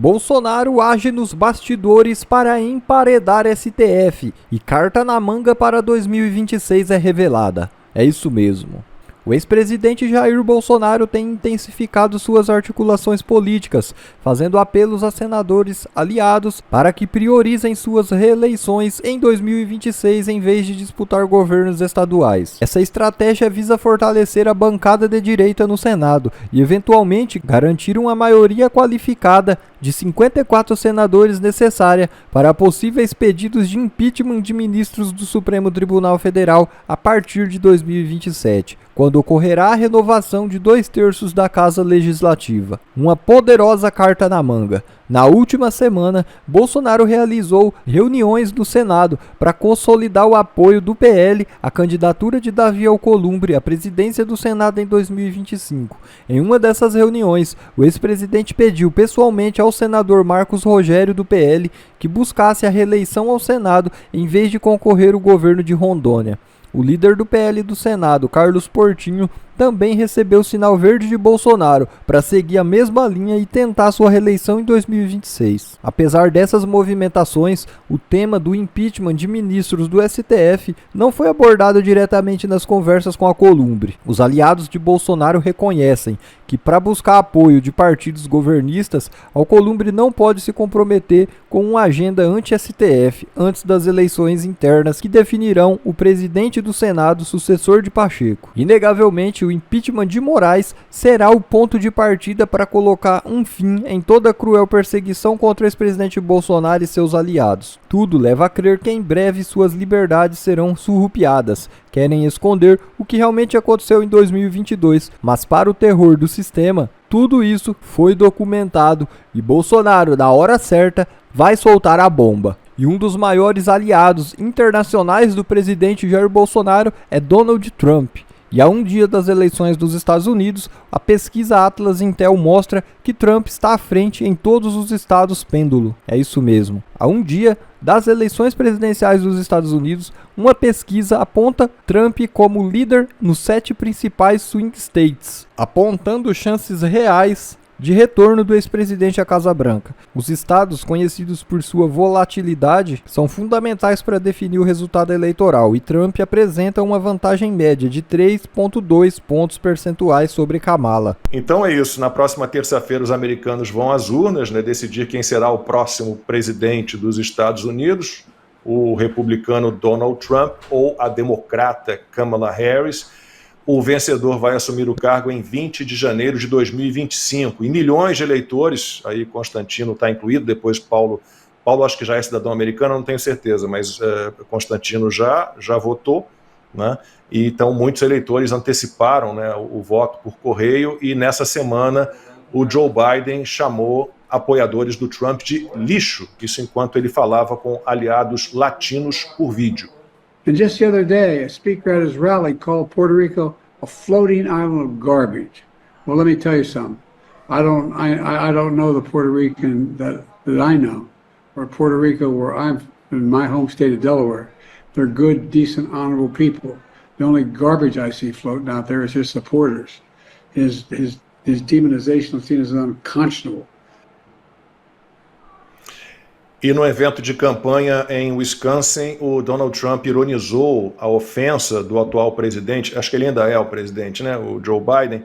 Bolsonaro age nos bastidores para emparedar STF e carta na manga para 2026 é revelada. É isso mesmo. O ex-presidente Jair Bolsonaro tem intensificado suas articulações políticas, fazendo apelos a senadores aliados para que priorizem suas reeleições em 2026 em vez de disputar governos estaduais. Essa estratégia visa fortalecer a bancada de direita no Senado e, eventualmente, garantir uma maioria qualificada de 54 senadores necessária para possíveis pedidos de impeachment de ministros do Supremo Tribunal Federal a partir de 2027. Quando ocorrerá a renovação de 2/3 da Casa Legislativa. Uma poderosa carta na manga. Na última semana, Bolsonaro realizou reuniões no Senado para consolidar o apoio do PL à candidatura de Davi Alcolumbre à presidência do Senado em 2025. Em uma dessas reuniões, o ex-presidente pediu pessoalmente ao senador Marcos Rogério do PL que buscasse a reeleição ao Senado em vez de concorrer ao governo de Rondônia. O líder do PL do Senado, Carlos Portinho, também recebeu o sinal verde de Bolsonaro para seguir a mesma linha e tentar sua reeleição em 2026. Apesar dessas movimentações, o tema do impeachment de ministros do STF não foi abordado diretamente nas conversas com Alcolumbre. Os aliados de Bolsonaro reconhecem que, para buscar apoio de partidos governistas, Alcolumbre não pode se comprometer com uma agenda anti-STF antes das eleições internas que definirão o presidente do Senado, sucessor de Pacheco. Inegavelmente, o impeachment de Moraes será o ponto de partida para colocar um fim em toda a cruel perseguição contra o ex-presidente Bolsonaro e seus aliados. Tudo leva a crer que em breve suas liberdades serão surrupiadas. Querem esconder o que realmente aconteceu em 2022, mas para o terror do sistema, tudo isso foi documentado e Bolsonaro, na hora certa, vai soltar a bomba. E um dos maiores aliados internacionais do presidente Jair Bolsonaro é Donald Trump. E a um dia das eleições dos Estados Unidos, a pesquisa Atlas Intel mostra que Trump está à frente em todos os estados pêndulo. É isso mesmo. A um dia das eleições presidenciais dos Estados Unidos, uma pesquisa aponta Trump como líder nos 7 principais swing states, apontando chances reais de retorno do ex-presidente à Casa Branca. Os estados, conhecidos por sua volatilidade, são fundamentais para definir o resultado eleitoral e Trump apresenta uma vantagem média de 3,2 pontos percentuais sobre Kamala. Então é isso. Na próxima terça-feira os americanos vão às urnas, decidir quem será o próximo presidente dos Estados Unidos, o republicano Donald Trump ou a democrata Kamala Harris. O vencedor vai assumir o cargo em 20 de janeiro de 2025. E milhões de eleitores, aí Constantino está incluído, depois Paulo acho que já é cidadão americano, não tenho certeza, mas Constantino já votou, né? E então muitos eleitores anteciparam, o voto por correio, e nessa semana o Joe Biden chamou apoiadores do Trump de lixo, isso enquanto ele falava com aliados latinos por vídeo. And just the other day, a speaker at his rally called Puerto Rico a floating island of garbage. Well, let me tell you something. I don't know the Puerto Rican that I know, or Puerto Rico where I'm in my home state of Delaware. They're good, decent, honorable people. The only garbage I see floating out there is his supporters. His demonization of seen as unconscionable. E no evento de campanha em Wisconsin, o Donald Trump ironizou a ofensa do atual presidente, acho que ele ainda é o presidente, o Joe Biden,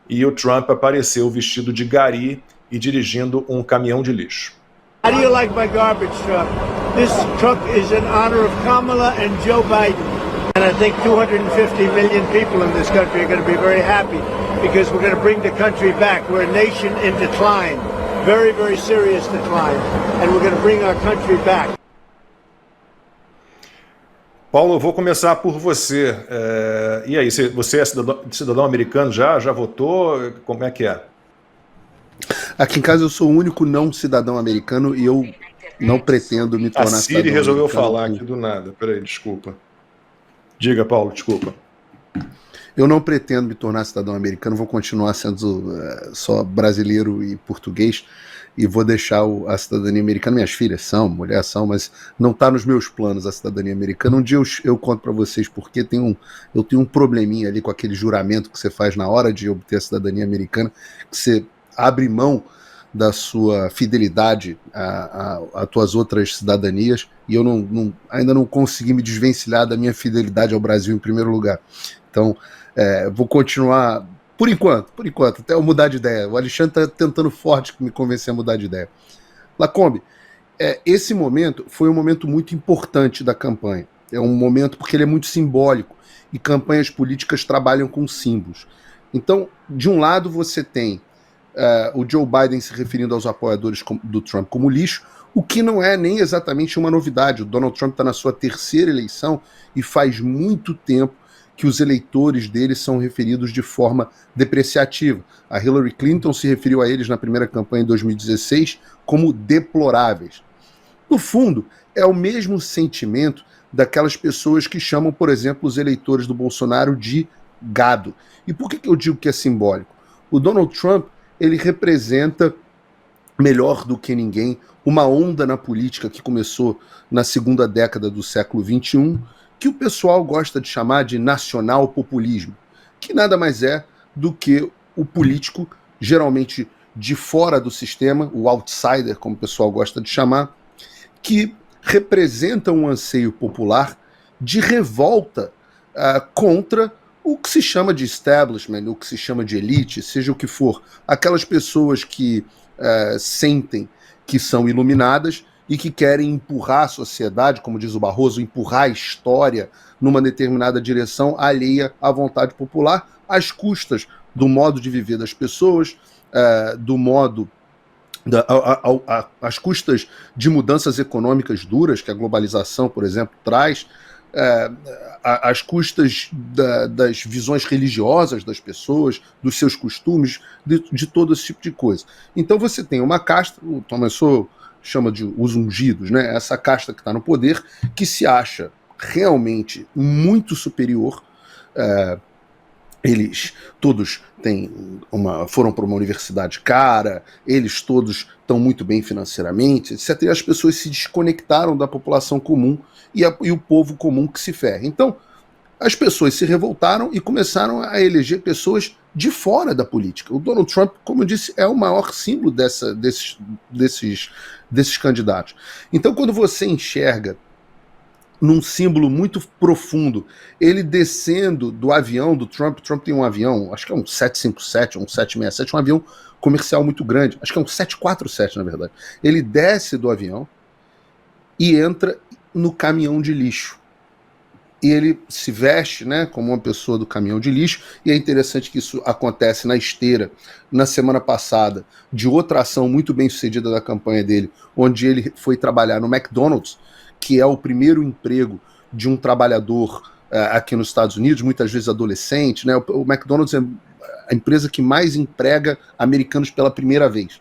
e o Trump apareceu vestido de gari e dirigindo um caminhão de lixo. How do you like my garbage truck? This truck is in honor of Kamala and Joe Biden. And I think 250 million people in this country are going to be very happy because we're going to bring the country back. We're a nation in decline. Very, very serious decline, and we're going to bring our country back. Paulo, eu vou começar por você. E aí, você é cidadão americano já votou? Como é que é? Aqui em casa eu sou o único não cidadão americano e eu não pretendo me tornar cidadão americano. A Siri resolveu falar aqui do nada. Peraí, desculpa. Diga, Paulo, desculpa. Eu não pretendo me tornar cidadão americano, vou continuar sendo só brasileiro e português e vou deixar a cidadania americana. Minhas filhas são, mulheres são, mas não está nos meus planos a cidadania americana. Um dia eu conto para vocês porque eu tenho um probleminha ali com aquele juramento que você faz na hora de obter a cidadania americana, que você abre mão da sua fidelidade a tuas outras cidadanias, e eu ainda não consegui me desvencilhar da minha fidelidade ao Brasil em primeiro lugar. Então, vou continuar, por enquanto, até eu mudar de ideia. O Alexandre está tentando forte me convencer a mudar de ideia. Lacombe, esse momento foi um momento muito importante da campanha. É um momento porque ele é muito simbólico, e campanhas políticas trabalham com símbolos. Então, de um lado você tem o Joe Biden se referindo aos apoiadores do Trump como lixo, o que não é nem exatamente uma novidade. O Donald Trump está na sua terceira eleição e faz muito tempo que os eleitores dele são referidos de forma depreciativa. A Hillary Clinton se referiu a eles na primeira campanha em 2016 como deploráveis. No fundo, é o mesmo sentimento daquelas pessoas que chamam, por exemplo, os eleitores do Bolsonaro de gado. E por que eu digo que é simbólico? O Donald Trump, ele representa, melhor do que ninguém, uma onda na política que começou na segunda década do século XXI, que o pessoal gosta de chamar de nacional-populismo, que nada mais é do que o político, geralmente de fora do sistema, o outsider, como o pessoal gosta de chamar, que representa um anseio popular de revolta contra o que se chama de establishment, o que se chama de elite, seja o que for, aquelas pessoas que sentem que são iluminadas e que querem empurrar a sociedade, como diz o Barroso, empurrar a história numa determinada direção alheia à vontade popular, às custas do modo de viver das pessoas, do modo às custas de mudanças econômicas duras que a globalização, por exemplo, traz, às custas das visões religiosas das pessoas, dos seus costumes, de todo esse tipo de coisa. Então você tem uma casta, o Thomas Sowell chama de os ungidos, né? Essa casta que está no poder, que se acha realmente muito superior. Eles todos foram para uma universidade cara, eles todos estão muito bem financeiramente, etc. E as pessoas se desconectaram da população comum e o povo comum que se ferra. Então, as pessoas se revoltaram e começaram a eleger pessoas de fora da política. O Donald Trump, como eu disse, é o maior símbolo desses candidatos. Então, quando você enxerga num símbolo muito profundo, ele descendo do avião do Trump tem um avião, acho que é um 757, um 767, um avião comercial muito grande, acho que é um 747, na verdade. Ele desce do avião e entra no caminhão de lixo. E ele se veste, né, como uma pessoa do caminhão de lixo, e é interessante que isso acontece na esteira, na semana passada, de outra ação muito bem sucedida da campanha dele, onde ele foi trabalhar no McDonald's, que é o primeiro emprego de um trabalhador aqui nos Estados Unidos, muitas vezes adolescente, né? O McDonald's é a empresa que mais emprega americanos pela primeira vez.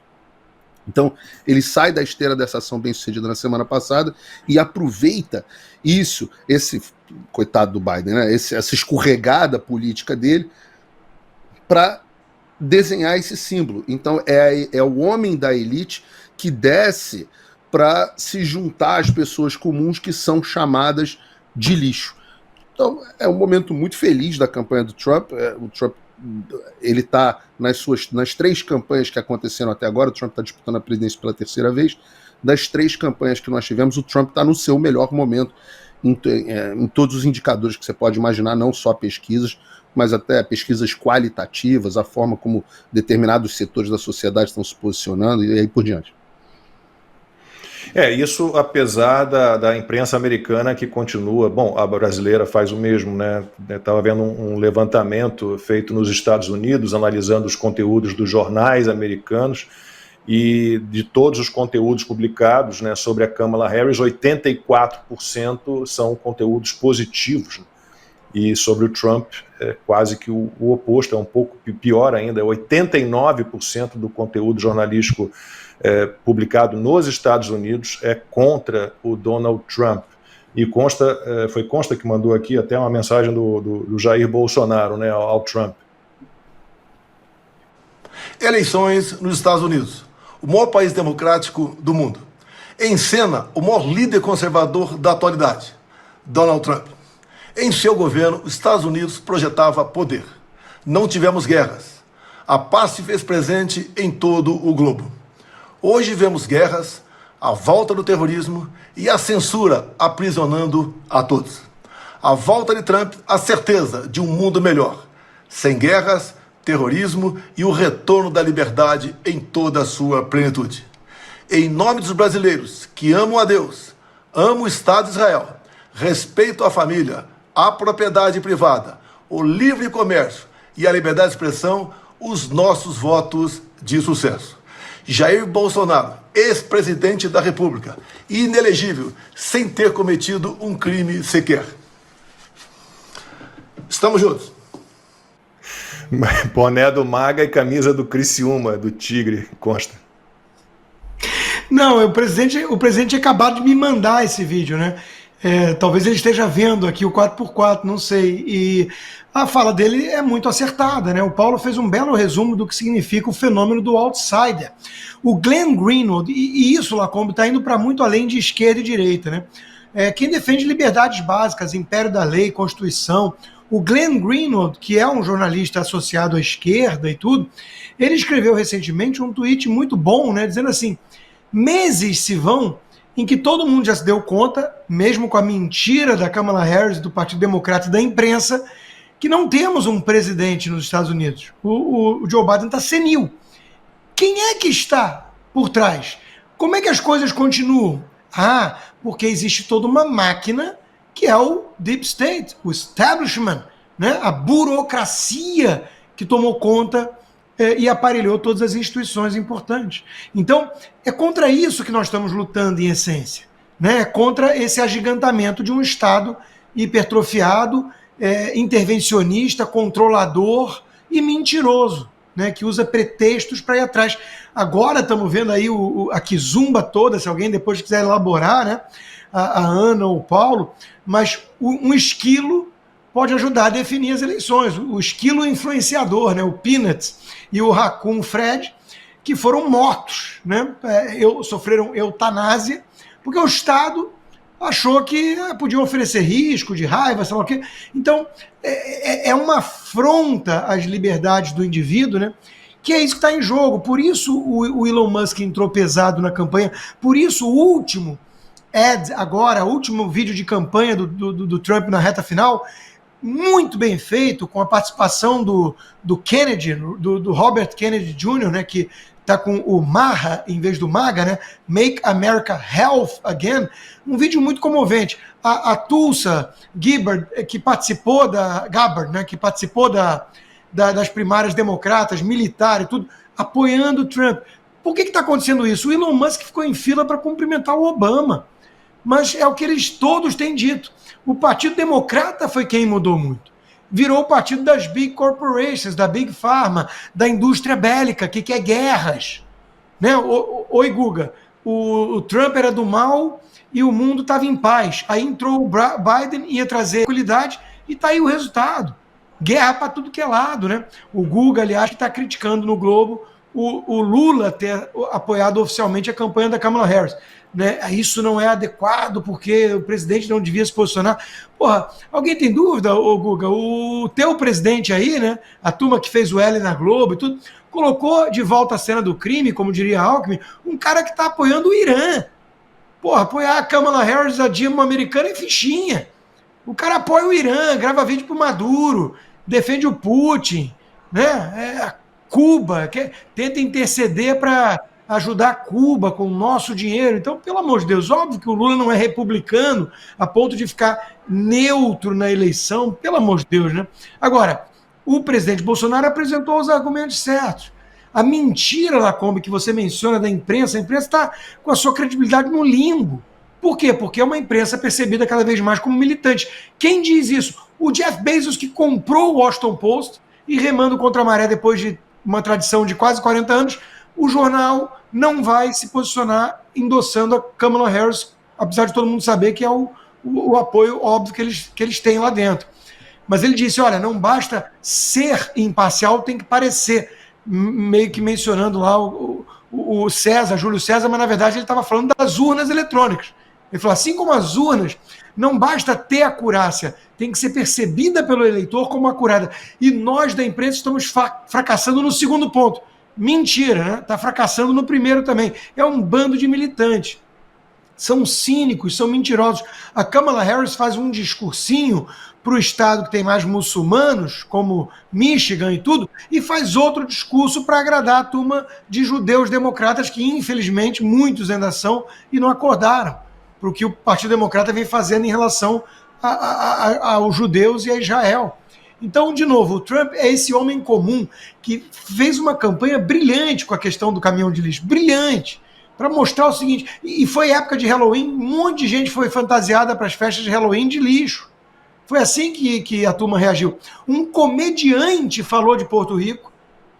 Então, ele sai da esteira dessa ação bem-sucedida na semana passada e aproveita isso, esse coitado do Biden, né? Essa escorregada política dele, para desenhar esse símbolo. Então, é o homem da elite que desce para se juntar às pessoas comuns que são chamadas de lixo. Então, é um momento muito feliz da campanha do Trump. O Trump, ele está nas 3 campanhas que aconteceram até agora. O Trump está disputando a presidência pela terceira vez. Das 3 campanhas que nós tivemos, o Trump está no seu melhor momento em todos os indicadores que você pode imaginar, não só pesquisas, mas até pesquisas qualitativas, a forma como determinados setores da sociedade estão se posicionando e aí por diante. Isso apesar da imprensa americana que continua, bom, a brasileira faz o mesmo, né? Estava vendo um levantamento feito nos Estados Unidos, analisando os conteúdos dos jornais americanos, e de todos os conteúdos publicados, né, sobre a Kamala Harris, 84% são conteúdos positivos, né? E sobre o Trump, quase que o oposto, é um pouco pior ainda, 89% do conteúdo jornalístico publicado nos Estados Unidos é contra o Donald Trump. E foi Consta que mandou aqui até uma mensagem do Jair Bolsonaro, né, ao Trump. Eleições nos Estados Unidos, o maior país democrático do mundo. Em cena, o maior líder conservador da atualidade, Donald Trump. Em seu governo, os Estados Unidos projetava poder. Não tivemos guerras. A paz se fez presente em todo o globo. Hoje vemos guerras, a volta do terrorismo e a censura aprisionando a todos. A volta de Trump, a certeza de um mundo melhor, sem guerras, terrorismo e o retorno da liberdade em toda a sua plenitude. Em nome dos brasileiros que amam a Deus, amam o Estado de Israel, respeitam a família, a propriedade privada, o livre comércio e a liberdade de expressão, os nossos votos de sucesso. Jair Bolsonaro, ex-presidente da República, inelegível, sem ter cometido um crime sequer. Estamos juntos. Boné do Maga e camisa do Criciúma, do Tigre, consta. Não, o presidente tinha acabado de me mandar esse vídeo, né? Talvez ele esteja vendo aqui o 4x4, não sei. E a fala dele é muito acertada, né? O Paulo fez um belo resumo do que significa o fenômeno do outsider. O Glenn Greenwald, e isso, Lacombe, está indo para muito além de esquerda e direita, né? Quem defende liberdades básicas, império da lei, Constituição. O Glenn Greenwald, que é um jornalista associado à esquerda e tudo, ele escreveu recentemente um tweet muito bom, né? Dizendo assim: meses se vão em que todo mundo já se deu conta, mesmo com a mentira da Kamala Harris, do Partido Democrata e da imprensa, que não temos um presidente nos Estados Unidos. O Joe Biden está senil. Quem é que está por trás? Como é que as coisas continuam? Ah, porque existe toda uma máquina que é o Deep State, o establishment, né? A burocracia que tomou conta e aparelhou todas as instituições importantes. Então, é contra isso que nós estamos lutando em essência, né? É contra esse agigantamento de um Estado hipertrofiado, intervencionista, controlador e mentiroso, né? Que usa pretextos para ir atrás. Agora estamos vendo aí a quizumba toda, se alguém depois quiser elaborar, né? A Ana ou o Paulo, mas um esquilo pode ajudar a definir as eleições. O esquilo influenciador, né? O Peanuts e o Raccoon Fred, que foram mortos, né? Sofreram eutanásia, porque o Estado achou que podiam oferecer risco de raiva, sei lá o quê. Então, é uma afronta às liberdades do indivíduo, né? Que é isso que está em jogo. Por isso o Elon Musk entrou pesado na campanha, por isso o último agora, o último vídeo de campanha do Trump na reta final, muito bem feito, com a participação do Kennedy, do Robert Kennedy Jr., né, que está com o Maha em vez do MAGA, né, Make America Health Again, um vídeo muito comovente. A Tulsa Gabbard, que participou das primárias democratas, militar e tudo, apoiando o Trump. Por que está acontecendo isso? O Elon Musk ficou em fila para cumprimentar o Obama. Mas é o que eles todos têm dito. O Partido Democrata foi quem mudou muito. Virou o partido das Big Corporations, da Big Pharma, da indústria bélica, que quer guerras. Né? Oi, Guga, o Trump era do mal e o mundo estava em paz. Aí entrou o Biden, ia trazer tranquilidade e está aí o resultado. Guerra para tudo que é lado. Né? O Guga, aliás, está criticando no Globo o Lula ter apoiado oficialmente a campanha da Kamala Harris. Né? Isso não é adequado porque o presidente não devia se posicionar. Porra, alguém tem dúvida, Guga? O teu presidente aí, né? A turma que fez o L na Globo e tudo, colocou de volta a cena do crime, como diria Alckmin, um cara que está apoiando o Irã. Porra, apoiar a Kamala Harris, a Dilma americana é fichinha. O cara apoia o Irã, grava vídeo pro Maduro, defende o Putin, né? Cuba, tenta interceder para ajudar Cuba com o nosso dinheiro. Então, pelo amor de Deus, óbvio que o Lula não é republicano a ponto de ficar neutro na eleição, pelo amor de Deus, né? Agora, o presidente Bolsonaro apresentou os argumentos certos. A mentira, Lacombe, que você menciona da imprensa, a imprensa está com a sua credibilidade no limbo. Por quê? Porque é uma imprensa percebida cada vez mais como militante. Quem diz isso? O Jeff Bezos, que comprou o Washington Post e remando contra a maré depois de uma tradição de quase 40 anos, o jornal não vai se posicionar endossando a Kamala Harris, apesar de todo mundo saber que é o apoio óbvio que eles têm lá dentro. Mas ele disse, olha, não basta ser imparcial, tem que parecer, meio que mencionando lá o César, Júlio César, mas na verdade ele estava falando das urnas eletrônicas. Ele falou, assim como as urnas, não basta ter acurácia, tem que ser percebida pelo eleitor como acurada. E nós da imprensa estamos fracassando no segundo ponto, Mentira, né? Está fracassando no primeiro também. É um bando de militantes. São cínicos, são mentirosos. A Kamala Harris faz um discursinho para o estado que tem mais muçulmanos, como Michigan e tudo, e faz outro discurso para agradar a turma de judeus democratas, que infelizmente muitos ainda são e não acordaram para o que o Partido Democrata vem fazendo em relação aos judeus e a Israel. Então, de novo, o Trump é esse homem comum que fez uma campanha brilhante com a questão do caminhão de lixo, brilhante, para mostrar o seguinte, e foi época de Halloween, um monte de gente foi fantasiada para as festas de Halloween de lixo. Foi assim que a turma reagiu. Um comediante falou de Porto Rico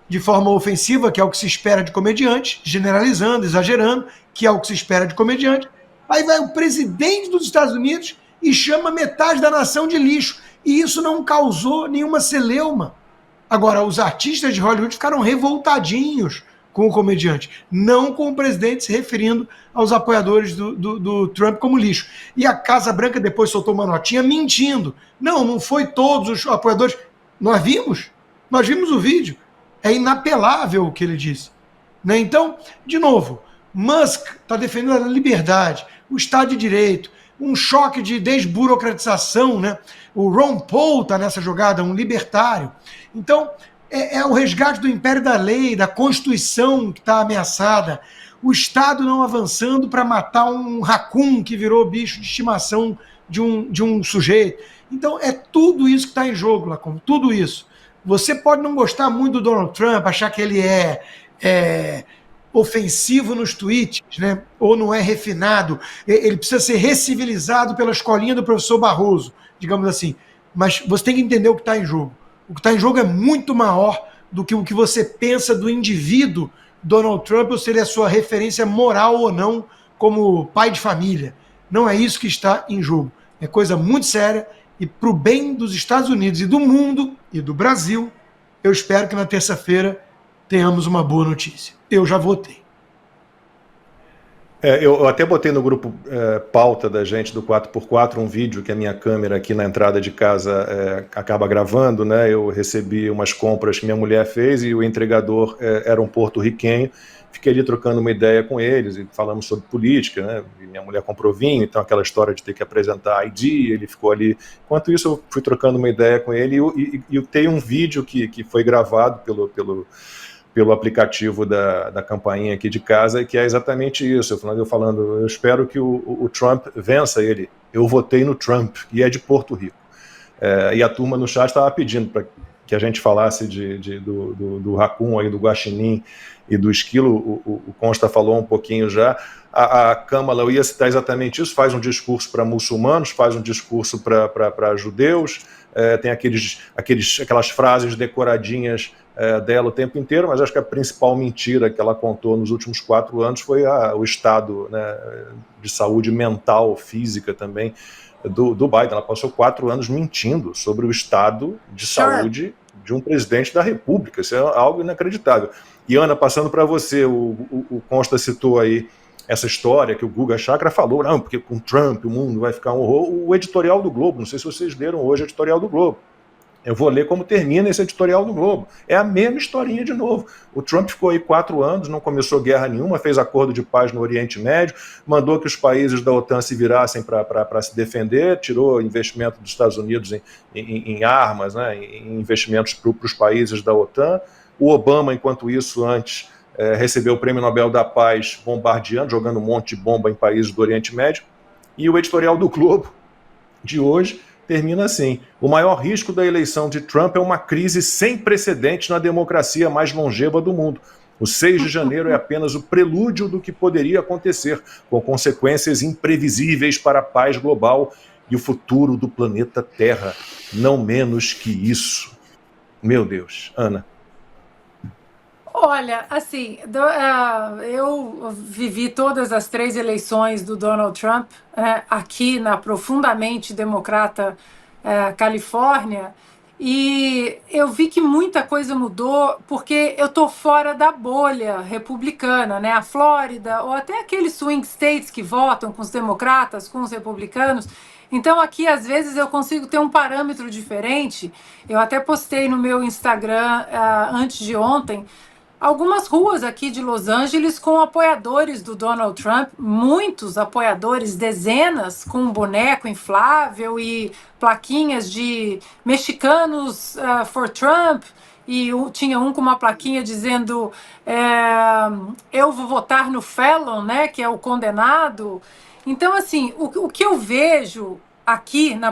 de forma ofensiva, que é o que se espera de comediante, generalizando, exagerando, que é o que se espera de comediante. Aí vai o presidente dos Estados Unidos e chama metade da nação de lixo. E isso não causou nenhuma celeuma. Agora, os artistas de Hollywood ficaram revoltadinhos com o comediante, não com o presidente se referindo aos apoiadores do Trump como lixo. E a Casa Branca depois soltou uma notinha mentindo. Não foi todos os apoiadores. Nós vimos o vídeo. É inapelável o que ele disse. Né? Então, de novo, Musk está defendendo a liberdade, o Estado de Direito, um choque de desburocratização, né? O Ron Paul está nessa jogada, um libertário. Então, é o resgate do império da lei, da Constituição que está ameaçada, o Estado não avançando para matar um raccoon que virou bicho de estimação de um sujeito. Então, é tudo isso que está em jogo, Lacombe, tudo isso. Você pode não gostar muito do Donald Trump, achar que ele é ofensivo nos tweets, né? Ou não é refinado, ele precisa ser recivilizado pela escolinha do professor Barroso, digamos assim. Mas você tem que entender o que está em jogo. O que está em jogo é muito maior do que o que você pensa do indivíduo Donald Trump, ou se ele é sua referência moral ou não como pai de família. Não é isso que está em jogo. É coisa muito séria e para o bem dos Estados Unidos e do mundo e do Brasil, eu espero que na terça-feira tenhamos uma boa notícia. Eu já votei. Eu até botei no grupo pauta da gente do 4x4 um vídeo que a minha câmera aqui na entrada de casa acaba gravando, né? Eu recebi umas compras que minha mulher fez e o entregador era um porto-riquenho. Fiquei ali trocando uma ideia com eles e falamos sobre política, né? E minha mulher comprou vinho, então aquela história de ter que apresentar ID, ele ficou ali. Enquanto isso, eu fui trocando uma ideia com ele e tem um vídeo que foi gravado pelo aplicativo da campainha aqui de casa, que é exatamente isso. Eu espero que o Trump vença ele. Eu votei no Trump, e é de Porto Rico. E a turma no chat estava pedindo para que a gente falasse do raccoon, aí, do guaxinim e do esquilo. O Consta falou um pouquinho já. A Kamala, eu ia citar exatamente isso, faz um discurso para muçulmanos, faz um discurso para judeus, tem aquelas frases decoradinhas dela o tempo inteiro, mas acho que a principal mentira que ela contou nos últimos 4 anos foi o estado, né, de saúde mental, física também, do Biden. Ela passou 4 anos mentindo sobre o estado de saúde de um presidente da República. Isso é algo inacreditável. E, Ana, passando para você, o Consta citou aí essa história que o Guga Chakra falou, não, porque com Trump o mundo vai ficar um horror. O editorial do Globo, não sei se vocês leram hoje o editorial do Globo. Eu vou ler como termina esse editorial do Globo. É a mesma historinha de novo. O Trump ficou aí 4 anos, não começou guerra nenhuma, fez acordo de paz no Oriente Médio, mandou que os países da OTAN se virassem para se defender, tirou investimento dos Estados Unidos em armas, né, em investimentos para os países da OTAN. O Obama, enquanto isso, antes, recebeu o Prêmio Nobel da Paz bombardeando, jogando um monte de bomba em países do Oriente Médio. E o editorial do Globo de hoje termina assim: o maior risco da eleição de Trump é uma crise sem precedentes na democracia mais longeva do mundo. O 6 de janeiro é apenas o prelúdio do que poderia acontecer, com consequências imprevisíveis para a paz global e o futuro do planeta Terra. Não menos que isso. Meu Deus. Ana. Olha, assim, eu vivi todas as 3 eleições do Donald Trump aqui na profundamente democrata Califórnia, e eu vi que muita coisa mudou porque eu tô fora da bolha republicana, né? A Flórida, ou até aqueles swing states que votam com os democratas, com os republicanos. Então aqui, às vezes, eu consigo ter um parâmetro diferente. Eu até postei no meu Instagram antes de ontem, algumas ruas aqui de Los Angeles com apoiadores do Donald Trump, muitos apoiadores, dezenas, com um boneco inflável e plaquinhas de mexicanos for Trump, e tinha um com uma plaquinha dizendo eu vou votar no felon, né, que é o condenado. Então, assim, o que eu vejo aqui na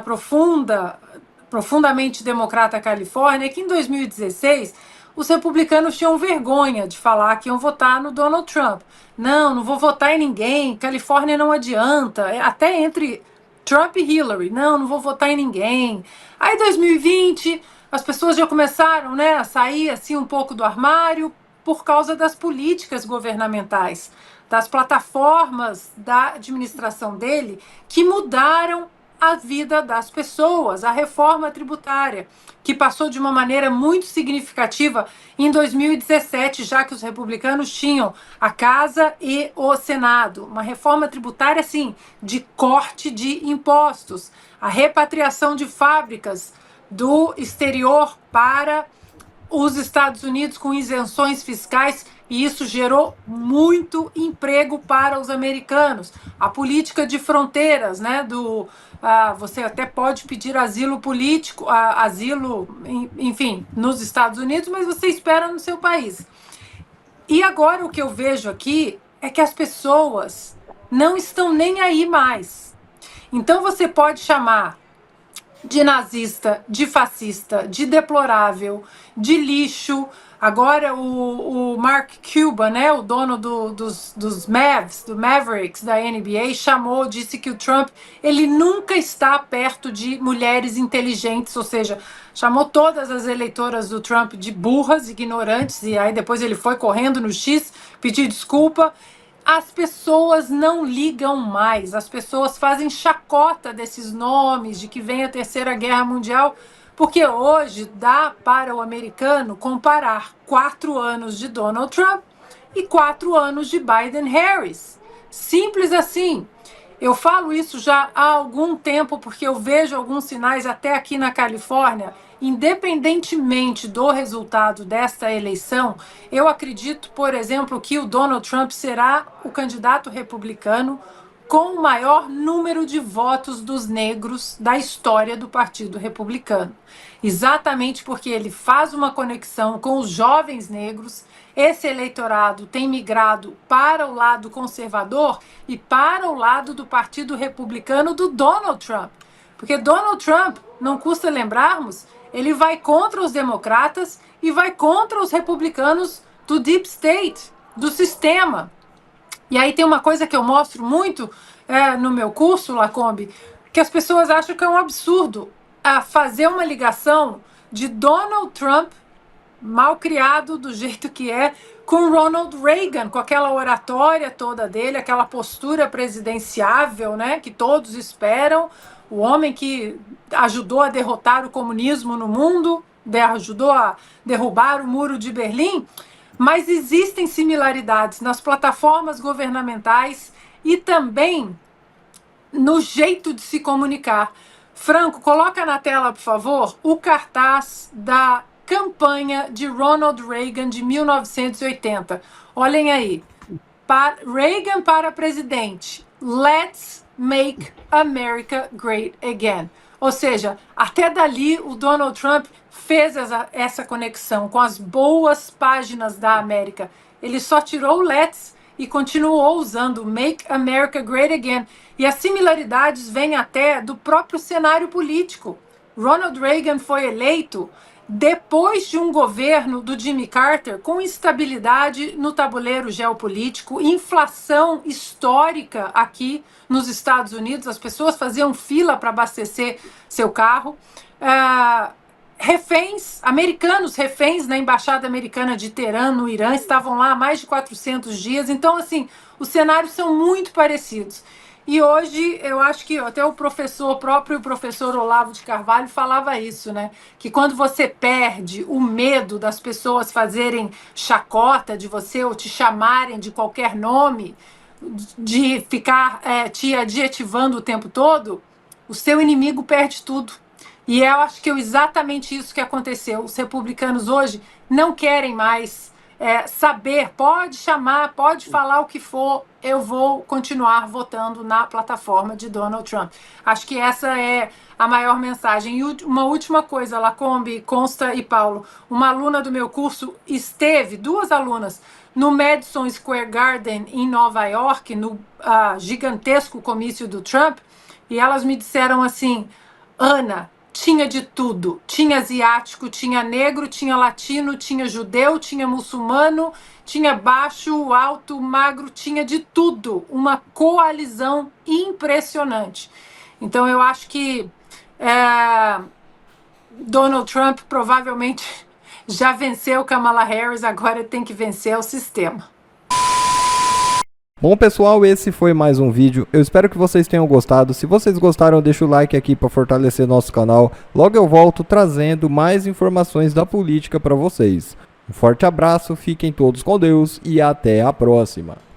profundamente democrata Califórnia é que em 2016 os republicanos tinham vergonha de falar que iam votar no Donald Trump. Não vou votar em ninguém, Califórnia não adianta, até entre Trump e Hillary, não vou votar em ninguém. Aí 2020, as pessoas já começaram, né, a sair assim um pouco do armário por causa das políticas governamentais, das plataformas da administração dele que mudaram a vida das pessoas, a reforma tributária, que passou de uma maneira muito significativa em 2017, já que os republicanos tinham a Casa e o Senado. Uma reforma tributária, assim, de corte de impostos, a repatriação de fábricas do exterior para os Estados Unidos com isenções fiscais, e isso gerou muito emprego para os americanos. A política de fronteiras, né, você até pode pedir asilo político, enfim, nos Estados Unidos, mas você espera no seu país. E agora o que eu vejo aqui é que as pessoas não estão nem aí mais. Então você pode chamar de nazista, de fascista, de deplorável, de lixo. Agora o Mark Cuban, né, o dono dos Mavs, do Mavericks, da NBA, disse que o Trump, ele nunca está perto de mulheres inteligentes, ou seja, chamou todas as eleitoras do Trump de burras, ignorantes, e aí depois ele foi correndo no X, pedir desculpa. As pessoas não ligam mais, as pessoas fazem chacota desses nomes, de que vem a Terceira Guerra Mundial, porque hoje dá para o americano comparar 4 anos de Donald Trump e 4 anos de Biden-Harris. Simples assim. Eu falo isso já há algum tempo porque eu vejo alguns sinais até aqui na Califórnia. Independentemente do resultado desta eleição, eu acredito, por exemplo, que o Donald Trump será o candidato republicano com o maior número de votos dos negros da história do Partido Republicano. Exatamente porque ele faz uma conexão com os jovens negros. Esse eleitorado tem migrado para o lado conservador e para o lado do Partido Republicano do Donald Trump. Porque Donald Trump, não custa lembrarmos, ele vai contra os democratas e vai contra os republicanos do Deep State, do sistema. E aí tem uma coisa que eu mostro muito no meu curso, Lacombe, que as pessoas acham que é um absurdo fazer uma ligação de Donald Trump, mal criado do jeito que é, com Ronald Reagan, com aquela oratória toda dele, aquela postura presidenciável, né, que todos esperam, o homem que ajudou a derrotar o comunismo no mundo, ajudou a derrubar o Muro de Berlim. Mas existem similaridades nas plataformas governamentais e também no jeito de se comunicar. Franco, coloca na tela, por favor, o cartaz da campanha de Ronald Reagan de 1980. Olhem aí. Reagan para presidente. Let's make America great again. Ou seja, até dali o Donald Trump fez essa conexão com as boas páginas da América. Ele só tirou o let's e continuou usando Make America Great Again. E as similaridades vêm até do próprio cenário político. Ronald Reagan foi eleito depois de um governo do Jimmy Carter com instabilidade no tabuleiro geopolítico, inflação histórica aqui nos Estados Unidos, as pessoas faziam fila para abastecer seu carro, americanos reféns na embaixada americana de Teherã, no Irã, estavam lá há mais de 400 dias, então assim, os cenários são muito parecidos. E hoje, eu acho que até o próprio professor Olavo de Carvalho falava isso, né? Que quando você perde o medo das pessoas fazerem chacota de você ou te chamarem de qualquer nome, de ficar te adjetivando o tempo todo, o seu inimigo perde tudo. E eu acho que é exatamente isso que aconteceu. Os republicanos hoje não querem mais saber, pode chamar, pode falar o que for, eu vou continuar votando na plataforma de Donald Trump. Acho que essa é a maior mensagem. E uma última coisa, Lacombe, Consta e Paulo, uma aluna do meu curso esteve, 2 alunas, no Madison Square Garden em Nova York, no gigantesco comício do Trump, e elas me disseram assim: Ana, tinha de tudo, tinha asiático, tinha negro, tinha latino, tinha judeu, tinha muçulmano, tinha baixo, alto, magro, tinha de tudo, uma coalizão impressionante. Então eu acho que Donald Trump provavelmente já venceu Kamala Harris, agora tem que vencer o sistema. Bom pessoal, esse foi mais um vídeo, eu espero que vocês tenham gostado. Se vocês gostaram, deixa o like aqui para fortalecer nosso canal. Logo eu volto trazendo mais informações da política para vocês. Um forte abraço, fiquem todos com Deus e até a próxima.